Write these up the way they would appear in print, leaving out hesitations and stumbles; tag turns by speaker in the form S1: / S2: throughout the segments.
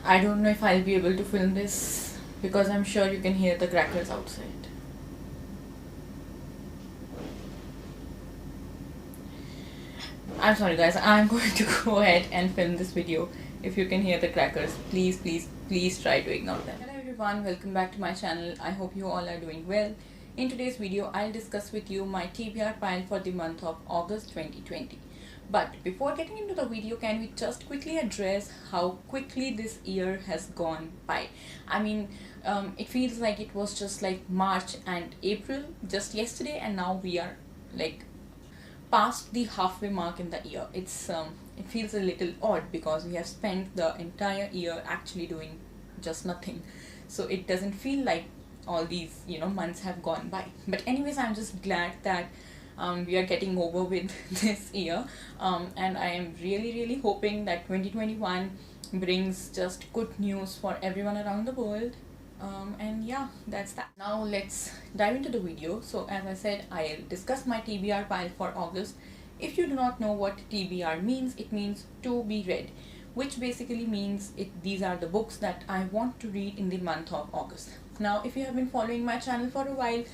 S1: I don't know if I'll be able to film this because I'm sure you can hear the crackers outside. I'm sorry guys, I'm going to go ahead and film this video. If you can hear the crackers, please try to ignore them. Hello everyone, welcome back to my channel. I hope you all are doing well. In today's video, I'll discuss with you my TBR pile for the month of August 2020. But before getting into the video, can we just quickly address how quickly this year has gone by? I mean, it feels like it was just like March and April just yesterday, and now we are like past the halfway mark in the year. It feels a little odd because we have spent the entire year actually doing just nothing, so it doesn't feel like all these months have gone by. But anyways, I'm just glad that we are getting over with this year, and I am really hoping that 2021 brings just good news for everyone around the world. And yeah, that's that. Now let's dive into the video. So as I said, I'll discuss my TBR pile for August. If you do not know what TBR means, it means to be read, which basically means these are the books that I want to read in the month of August. Now if you have been following my channel for a while,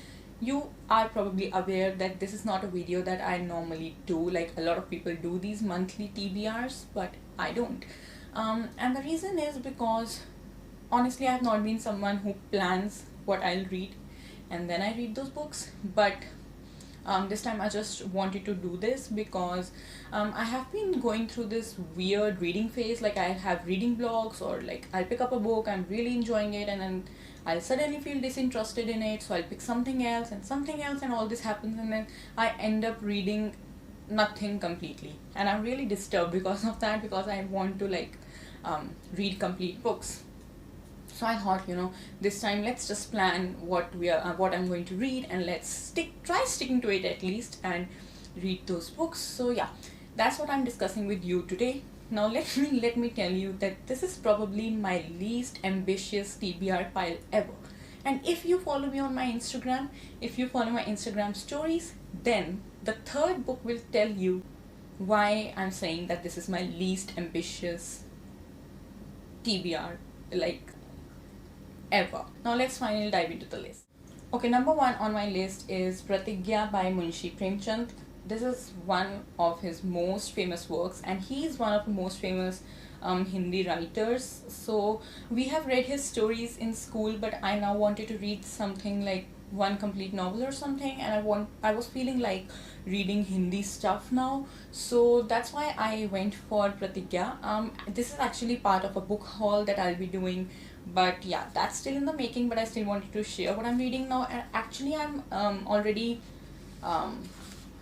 S1: you are probably aware that this is not a video that I normally do. Like, a lot of people do these monthly TBRs, but I don't. And the reason is because honestly, I have not been someone who plans what I'll read and then I read those books. But this time I just wanted to do this because I have been going through this weird reading phase. Like, I have reading blogs, or like I'll pick up a book, I'm really enjoying it, and then I'll suddenly feel disinterested in it, so I'll pick something else, and all this happens, and then I end up reading nothing completely, and I'm really disturbed because of that, because I want to read complete books. So I thought, this time let's just plan what I'm going to read, and let's try sticking to it at least and read those books. So yeah, that's what I'm discussing with you today. Now let me tell you that this is probably my least ambitious TBR pile ever. And if you follow me on my Instagram, if you follow my Instagram stories, then the third book will tell you why I'm saying that this is my least ambitious TBR ever. Now let's finally dive into the list. Okay, number one on my list is Pratikya by Munshi Premchand. This is one of his most famous works, and he is one of the most famous Hindi writers. So we have read his stories in school, but I now wanted to read something like one complete novel or something, and I was feeling like reading Hindi stuff now, so that's why I went for Pratikya. This is actually part of a book haul that I'll be doing, but yeah, that's still in the making. But I still wanted to share what I'm reading now, and actually I'm already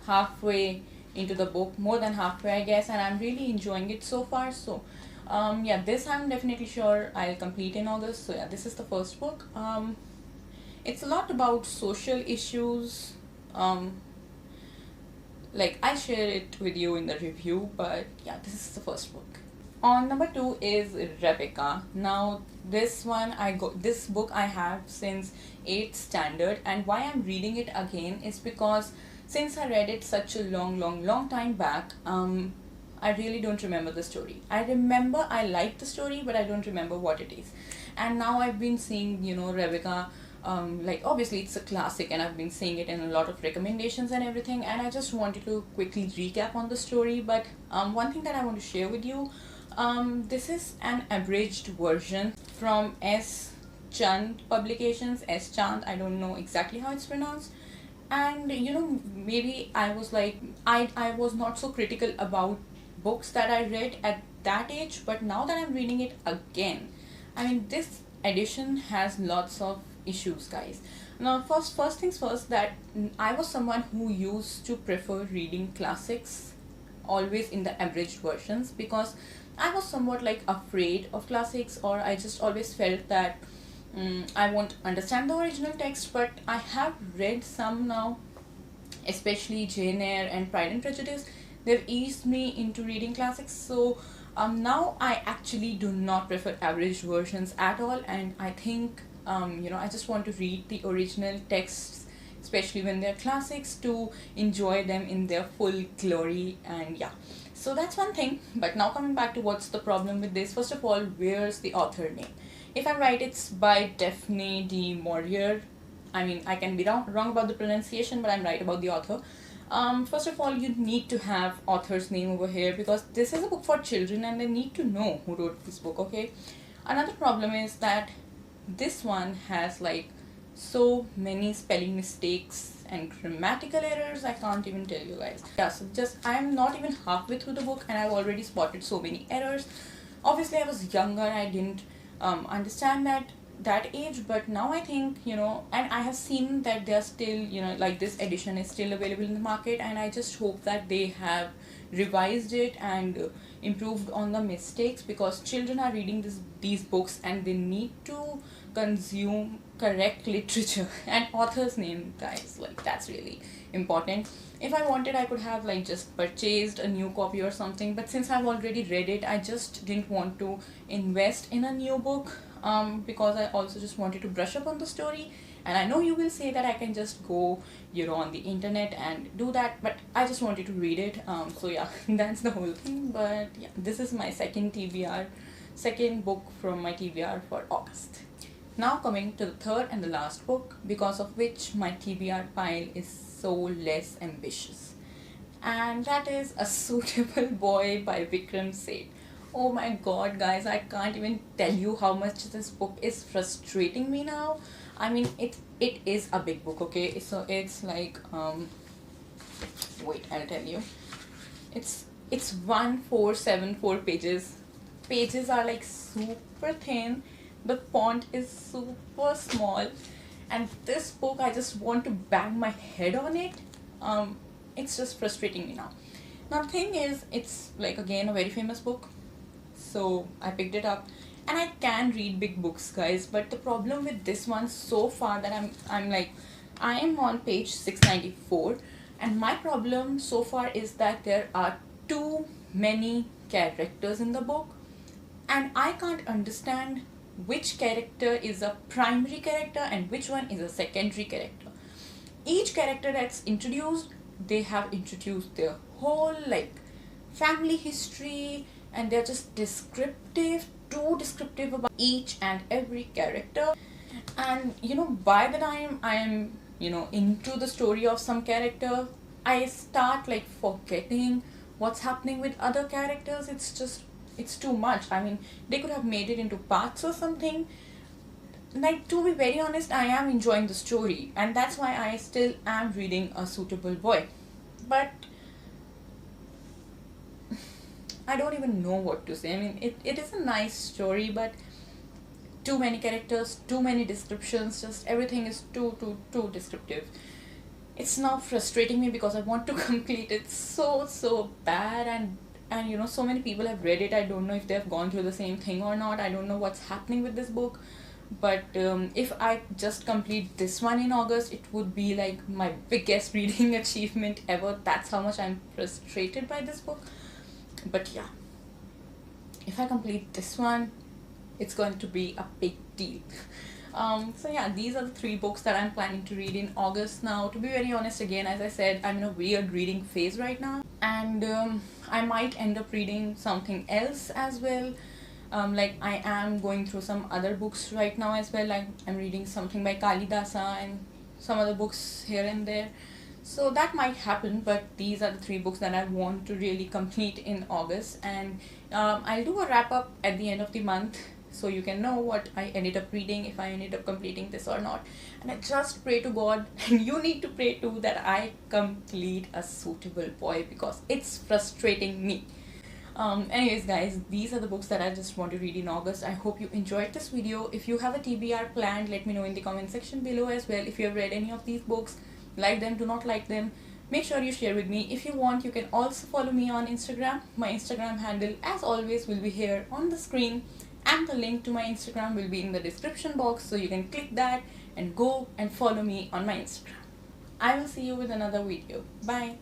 S1: halfway into the book, more than halfway I guess, and I'm really enjoying it so far. So yeah, this I'm definitely sure I'll complete in August. So yeah, this is the first book. It's a lot about social issues. Like, I share it with you in the review, but yeah, this is the first book. On number two is Replica. Now this book I have since 8th standard, and why I'm reading it again is because since I read it such a long time back, I really don't remember the story. I remember I liked the story, but I don't remember what it is. And now I've been seeing, Rebecca, obviously it's a classic, and I've been seeing it in a lot of recommendations and everything, and I just wanted to quickly recap on the story. But one thing that I want to share with you, this is an abridged version from S. Chand Publications, S. Chand, I don't know exactly how it's pronounced. And maybe I was like, I was not so critical about books that I read at that age, but now that I'm reading it again, I mean, this edition has lots of issues, guys. Now first things first, that I was someone who used to prefer reading classics always in the abridged versions, because I was somewhat afraid of classics, or I just always felt that I won't understand the original text. But I have read some now, especially Jane Eyre and Pride and Prejudice. They've eased me into reading classics, so now I actually do not prefer abridged versions at all, and I think I just want to read the original texts especially when they're classics, to enjoy them in their full glory. And yeah, so that's one thing. But now coming back to what's the problem with this. First of all, where's the author name? If I'm right, it's by Daphne de Maurier. I mean, I can be wrong about the pronunciation, but I'm right about the author. First of all, you need to have author's name over here because this is a book for children and they need to know who wrote this book, okay? Another problem is that this one has like so many spelling mistakes and grammatical errors. I can't even tell you guys. Yeah, so just I'm not even halfway through the book and I've already spotted so many errors. Obviously, I was younger, I didn't understand that age, but now I think, you know, and I have seen that they're still, you know, like this edition is still available in the market, and I just hope that they have revised it and improved on the mistakes, because children are reading these books and they need to consume correct literature and author's name, guys, like that's really important. If I wanted, I could have like just purchased a new copy or something, but since I've already read it, I just didn't want to invest in a new book, because I also just wanted to brush up on the story. And I know you will say that I can just go, you know, on the internet and do that, but I just wanted to read it. So yeah, that's the whole thing. But yeah, this is my second book from my TBR for August. Now coming to the third and the last book, because of which my TBR pile is so less ambitious, and that is A Suitable Boy by Vikram Seth. Oh my god, guys, I can't even tell you how much this book is frustrating me now. I mean, it is a big book, okay? So it's like wait, I'll tell you. It's 1474 pages. Pages are like super thin. The font is super small, and this book, I just want to bang my head on it. It's just frustrating me now. Now the thing is, it's like again a very famous book, so I picked it up, and I can read big books, guys, but the problem with this one so far that I am on page 694, and my problem so far is that there are too many characters in the book, and I can't understand which character is a primary character and which one is a secondary character. Each character that's introduced, they have introduced their whole like family history, and they're just too descriptive about each and every character. And you know, by the time I am, you know, into the story of some character, I start like forgetting what's happening with other characters. It's too much. I mean, they could have made it into parts or something. Like, to be very honest, I am enjoying the story, and that's why I still am reading A Suitable Boy. But I don't even know what to say. I mean, it is a nice story, but too many characters, too many descriptions, just everything is too descriptive. It's now frustrating me because I want to complete it so bad, and you know, so many people have read it. I don't know if they have gone through the same thing or not. I don't know what's happening with this book. But if I just complete this one in August, it would be like my biggest reading achievement ever. That's how much I'm frustrated by this book. But yeah, if I complete this one, it's going to be a big deal. So yeah, these are the 3 books that I'm planning to read in August. Now, to be very honest, again, as I said, I'm in a weird reading phase right now, and I might end up reading something else as well. Like, I am going through some other books right now as well. Like, I'm reading something by Kalidasa and some other books here and there. So that might happen, but these are the 3 books that I want to really complete in August. And I'll do a wrap up at the end of the month, so you can know what I ended up reading, if I ended up completing this or not. And I just pray to God, and you need to pray too, that I complete A Suitable Boy, because it's frustrating me. Anyways, guys, these are the books that I just want to read in August. I hope you enjoyed this video. If you have a TBR planned, let me know in the comment section below as well. If you have read any of these books, like them, do not like them, make sure you share with me. If you want, you can also follow me on Instagram. My Instagram handle, as always, will be here on the screen, and the link to my Instagram will be in the description box, so you can click that and go and follow me on my Instagram. I will see you with another video. Bye.